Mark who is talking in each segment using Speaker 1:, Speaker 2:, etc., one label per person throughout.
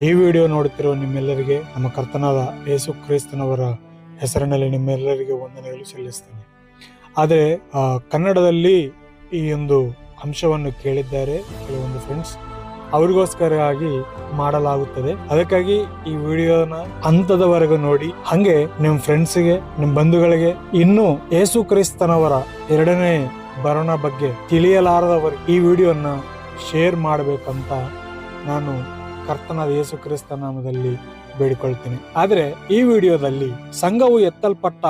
Speaker 1: ಈ ವಿಡಿಯೋ ನೋಡುತ್ತಿರುವ ನಿಮ್ಮೆಲ್ಲರಿಗೆ ನಮ್ಮ ಕರ್ತನಾದ ಯೇಸು ಕ್ರಿಸ್ತನವರ ಹೆಸರಿನಲ್ಲಿ ನಿಮ್ಮೆಲ್ಲರಿಗೆ ವಂದನೆಗಳು ಸಲ್ಲಿಸ್ತೇನೆ. ಆದರೆ ಕನ್ನಡದಲ್ಲಿ ಈ ಒಂದು ಅಂಶವನ್ನು ಕೇಳಿದ್ದಾರೆ ಕೆಲವೊಂದು ಫ್ರೆಂಡ್ಸ್, ಅವ್ರಿಗೋಸ್ಕರವಾಗಿ ಮಾಡಲಾಗುತ್ತದೆ. ಅದಕ್ಕಾಗಿ ಈ ವಿಡಿಯೋನ ಹಂತದವರೆಗೂ ನೋಡಿ, ಹಂಗೆ ನಿಮ್ಮ ಫ್ರೆಂಡ್ಸ್ಗೆ, ನಿಮ್ಮ ಬಂಧುಗಳಿಗೆ ಇನ್ನೂ ಯೇಸು ಕ್ರಿಸ್ತನವರ ಎರಡನೇ ಬರೋಣ ಬಗ್ಗೆ ತಿಳಿಯಲಾರದವರಿಗೆ ಈ ವಿಡಿಯೋನ ಶೇರ್ ಮಾಡಬೇಕಂತ ನಾನು ಕರ್ತನಾದ ಯೇಸು ಕ್ರಿಸ್ತ ನಾಮದಲ್ಲಿ ಬೇಡಿಕೊಳ್ತೀನಿ. ಆದರೆ ಈ ವಿಡಿಯೋದಲ್ಲಿ ಸಂಘವು ಎತ್ತಲ್ಪಟ್ಟ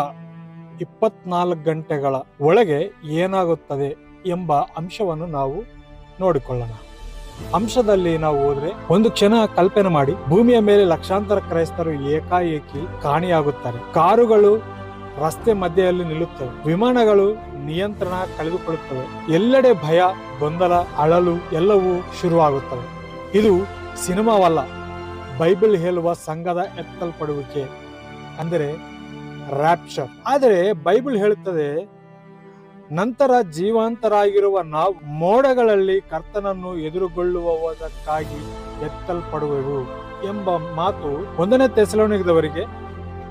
Speaker 1: 24 ಗಂಟೆಗಳ ಒಳಗೆ ಏನಾಗುತ್ತದೆ ಎಂಬ ಅಂಶವನ್ನು ನಾವು ನೋಡಿಕೊಳ್ಳೋಣ. ಅಂಶದಲ್ಲಿ ನಾವು ಹೋದ್ರೆ, ಒಂದು ಕ್ಷಣ ಕಲ್ಪನೆ ಮಾಡಿ, ಭೂಮಿಯ ಮೇಲೆ ಲಕ್ಷಾಂತರ ಕ್ರೈಸ್ತರು ಏಕಾಏಕಿ ಕಾಣೆಯಾಗುತ್ತಾರೆ. ಕಾರುಗಳು ರಸ್ತೆ ಮಧ್ಯೆಯಲ್ಲಿ ನಿಲ್ಲುತ್ತವೆ, ವಿಮಾನಗಳು ನಿಯಂತ್ರಣ ಕಳೆದುಕೊಳ್ಳುತ್ತವೆ, ಎಲ್ಲೆಡೆ ಭಯ, ಗೊಂದಲ, ಅಳಲು ಎಲ್ಲವೂ ಶುರುವಾಗುತ್ತವೆ. ಇದು ಸಿನಿಮಾವಲ್ಲ, ಬೈಬಲ್ ಹೇಳುವ ಸಂಘದ ಎತ್ತಲ್ಪಡುವಿಕೆ, ಅಂದರೆ ರ್ಯಾಪ್ಚರ್. ಆದರೆ ಬೈಬಲ್ ಹೇಳುತ್ತದೆ, ನಂತರ ಜೀವಂತರಾಗಿರುವ ನಾವು ಮೋಡಗಳಲ್ಲಿ ಕರ್ತನನ್ನು ಎದುರುಗೊಳ್ಳುವುದಕ್ಕಾಗಿ ಎತ್ತಲ್ಪಡುವೆವು ಎಂಬ ಮಾತು 1 ಥೆಸಲೋನಿಕದವರಿಗೆ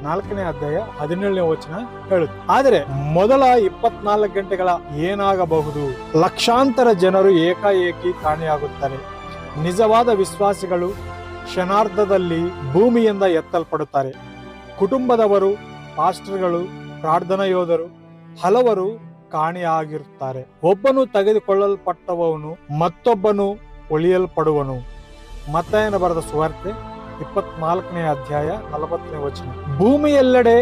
Speaker 1: 4ನೇ ಅಧ್ಯಾಯ 17ನೇ ವಚನ ಹೇಳುತ್ತೆ. ಆದರೆ ಮೊದಲ 24 ಗಂಟೆಗಳ ಏನಾಗಬಹುದು? ಲಕ್ಷಾಂತರ ಜನರು ಏಕಾಏಕಿ ಕಾಣೆಯಾಗುತ್ತಾರೆ. ನಿಜವಾದ ವಿಶ್ವಾಸಿಗಳು ಕ್ಷಣಾರ್ಧದಲ್ಲಿ ಭೂಮಿಯಿಂದ ಎತ್ತಲ್ಪಡುತ್ತಾರೆ. ಕುಟುಂಬದವರು, ಪಾಸ್ಟರ್ಗಳು, ಪ್ರಾರ್ಥನಾ ಯೋಧರು ಹಲವರು ಕಾಣೆಯಾಗಿರುತ್ತಾರೆ. ಒಬ್ಬನು ತೆಗೆದುಕೊಳ್ಳಲ್ಪಟ್ಟವನು, ಮತ್ತೊಬ್ಬನು ಉಳಿಯಲ್ಪಡುವನು. ಮತ್ತಾಯನ ಬರೆದ ಸುವಾರ್ತೆ 24ನೇ ಅಧ್ಯಾಯ 40ನೇ ವಚನ. ಭೂಮಿಯೆಲ್ಲೆಡೆ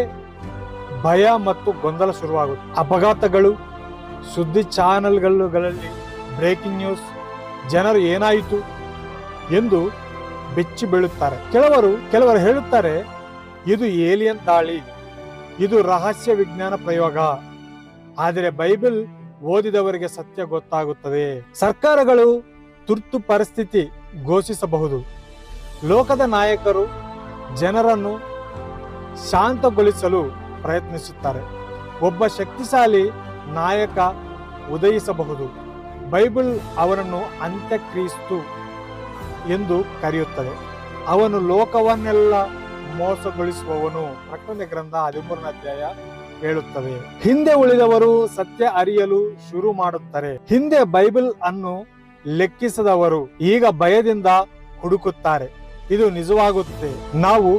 Speaker 1: ಭಯ ಮತ್ತು ಗೊಂದಲ ಶುರುವಾಗುತ್ತೆ. ಅಪಘಾತಗಳು, ಸುದ್ದಿ ಚಾನೆಲ್ಗಳಲ್ಲಿ ಬ್ರೇಕಿಂಗ್ ನ್ಯೂಸ್, ಜನರು ಏನಾಯಿತು ಎಂದು ಬೆಚ್ಚಿ ಬೀಳುತ್ತಾರೆ. ಕೆಲವರು ಹೇಳುತ್ತಾರೆ, ಇದು ಏಲಿಯನ್ ದಾಳಿ, ಇದು ರಹಸ್ಯ ವಿಜ್ಞಾನ ಪ್ರಯೋಗ. ಆದರೆ ಬೈಬಲ್ ಓದಿದವರಿಗೆ ಸತ್ಯ ಗೊತ್ತಾಗುತ್ತದೆ. ಸರ್ಕಾರಗಳು ತುರ್ತು ಪರಿಸ್ಥಿತಿ ಘೋಷಿಸಬಹುದು. ಲೋಕದ ನಾಯಕರು ಜನರನ್ನು ಶಾಂತಗೊಳಿಸಲು ಪ್ರಯತ್ನಿಸುತ್ತಾರೆ. ಒಬ್ಬ ಶಕ್ತಿಶಾಲಿ ನಾಯಕ ಉದಯಿಸಬಹುದು. ಬೈಬಲ್ ಅವನನ್ನು ಅಂತ್ಯಕ್ರಿಸ್ತು ಎಂದು ಕರೆಯುತ್ತದೆ. ಅವನು ಲೋಕವನ್ನೆಲ್ಲ ಮೋಸಗೊಳಿಸುವವನು. ಪ್ರಕಟಣೆ ಗ್ರಂಥ 13ನೇ ಅಧ್ಯಾಯ ಹೇಳುತ್ತದೆ. ಹಿಂದೆ ಉಳಿದವರು ಸತ್ಯ ಅರಿಯಲು ಶುರು ಮಾಡುತ್ತಾರೆ. ಹಿಂದೆ ಬೈಬಲ್ ಅನ್ನು ಲೆಕ್ಕಿಸದವರು ಈಗ ಭಯದಿಂದ ಹುಡುಕುತ್ತಾರೆ. ಇದು ನಿಜವಾಗುತ್ತೆ, ನಾವು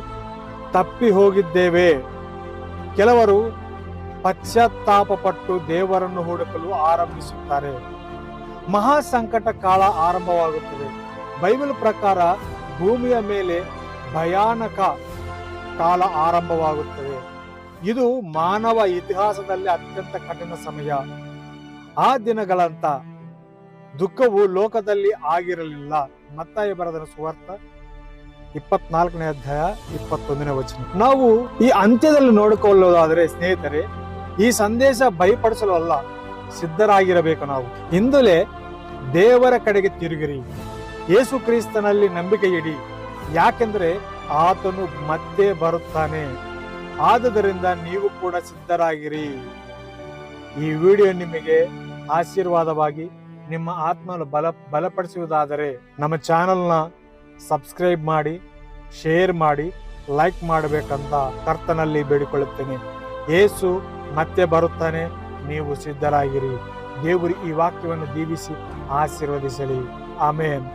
Speaker 1: ತಪ್ಪಿ ಹೋಗಿದ್ದೇವೆ. ಕೆಲವರು ಪಶ್ಚಾತ್ತಾಪ ಪಟ್ಟು ದೇವರನ್ನು ಹುಡುಕಲು ಆರಂಭಿಸುತ್ತಾರೆ. ಮಹಾ ಸಂಕಟ ಕಾಲ ಆರಂಭವಾಗುತ್ತದೆ. ಬೈಬಲ್ ಪ್ರಕಾರ ಭೂಮಿಯ ಮೇಲೆ ಭಯಾನಕ ಕಾಲ ಆರಂಭವಾಗುತ್ತದೆ. ಇದು ಮಾನವ ಇತಿಹಾಸದಲ್ಲಿ ಅತ್ಯಂತ ಕಠಿಣ ಸಮಯ. ಆ ದಿನಗಳಂತ ದುಃಖವು ಲೋಕದಲ್ಲಿ ಆಗಿರಲಿಲ್ಲ. ಮತ್ತಾಯ ಬರೆದ ಸುವಾರ್ತೆ 24ನೇ ಅಧ್ಯಾಯ 21ನೇ ವಚನ. ನಾವು ಈ ಅಂತ್ಯದಲ್ಲಿ ನೋಡಿಕೊಳ್ಳೋದಾದರೆ ಸ್ನೇಹಿತರೆ, ಈ ಸಂದೇಶ ಭಯಪಡಿಸಲು ಅಲ್ಲ, ಸಿದ್ಧರಾಗಿರಬೇಕು. ನಾವು ಇಂದಲೇ ದೇವರ ಕಡೆಗೆ ತಿರುಗಿರಿ, ಯೇಸು ಕ್ರಿಸ್ತನಲ್ಲಿ ನಂಬಿಕೆ ಇಡಿ, ಯಾಕೆಂದ್ರೆ ಆತನು ಮತ್ತೆ ಬರುತ್ತಾನೆ. ಆದುದರಿಂದ ನೀವು ಕೂಡ ಸಿದ್ಧರಾಗಿರಿ. ಈ ವಿಡಿಯೋ ನಿಮಗೆ ಆಶೀರ್ವಾದವಾಗಿ ನಿಮ್ಮ ಆತ್ಮನ ಬಲಪಡಿಸುವುದಾದರೆ ನಮ್ಮ ಚಾನೆಲ್ನ ಸಬ್ಸ್ಕ್ರೈಬ್ ಮಾಡಿ, ಶೇರ್ ಮಾಡಿ, ಲೈಕ್ ಮಾಡಬೇಕಂತ ಕರ್ತನಲ್ಲಿ ಬೇಡಿಕೊಳ್ಳುತ್ತೇನೆ. ಯೇಸು ಮತ್ತೆ ಬರುತ್ತಾನೆ, ನೀವು ಸಿದ್ಧರಾಗಿರಿ. ದೇವರು ಈ ವಾಕ್ಯವನ್ನು ದೀವಿಸಿ ಆಶೀರ್ವದಿಸಲಿ. ಆಮೇನ್.